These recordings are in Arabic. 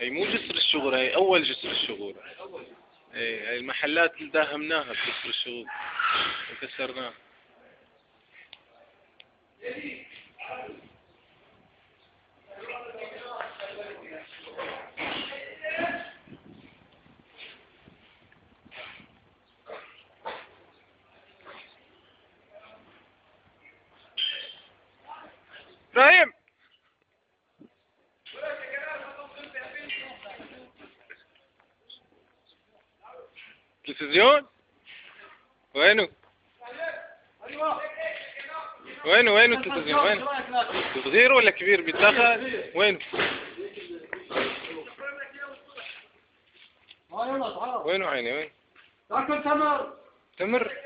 هي مو جسر الشغل، هي أول جسر الشغل. هي المحلات اللي داهمناها بجسر الشغل وكسرناها. إبراهيم، تلفزيون وينه؟ وينه التلفزيون؟ وينه؟ صغير ولا كبير بيتاخد؟ وينه؟ وينه عيني؟ وين؟ تاكل تمر. تمر؟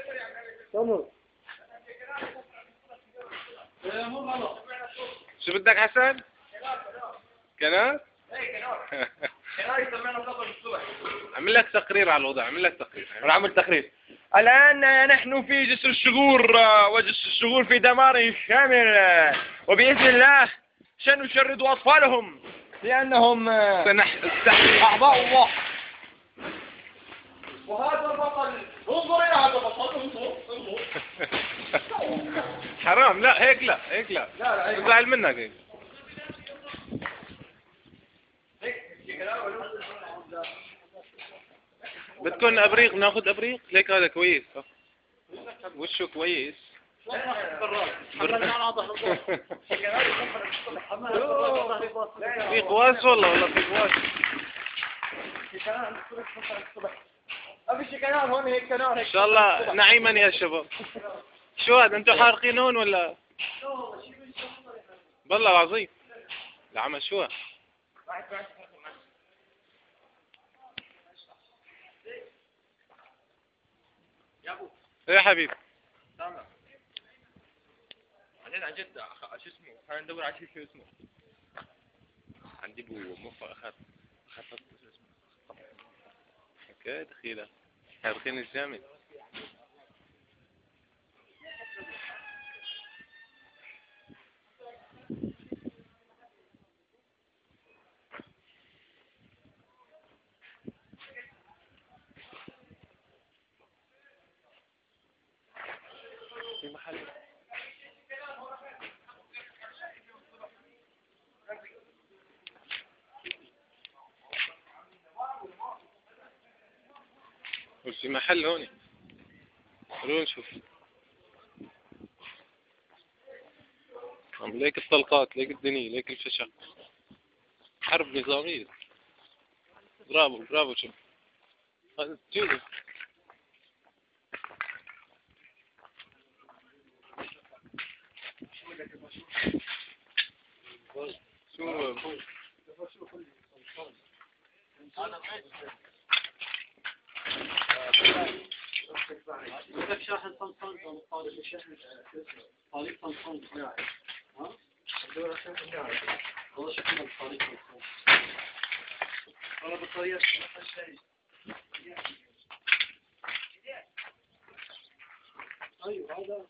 شو بدك حسن؟ كنار؟ كنار يسمعنا قبل الصبح. عمل لك تقرير على الوضع، عمل لك تقرير. أنا عملت تقرير. الآن نحن في جسر الشغور، وجسر الشغور في دمار شامل، وبإذن الله سنشرد أطفالهم لأنهم أعضاء الله. وهذا البطل، انظر إلى هذا البطل، انظر. حرام، لا هيك لا، هيك لا. بزعل منك هيك. بدكن ابريق؟ ناخذ ابريق؟ ليك هذا كويس. وشه كويس. في قواس والله في قواس. ان شاء الله نعيما يا شباب. شو هذا، انتم حارقين هون ولا؟ والله العظيم العمل شو هذا؟ يا حبيبي تمام. بعدين عن جد شو اسمه، خلينا ندور على شو اسمه. عندي بو مخ اخذت اسمه. اوكي دخيله حارقين الجامد. في محل في محل هون. خلونا نشوف. ليك الطلقات، ليك الدنيا، ليك الفشق. حرب نظامية. برافو شوف. هذا جيده. بدك شاحن صمصان او طالب شاحن طالب صمصان صناعي. ها؟ والله شحن طالب صمصان. والله بطارية ايوه هذا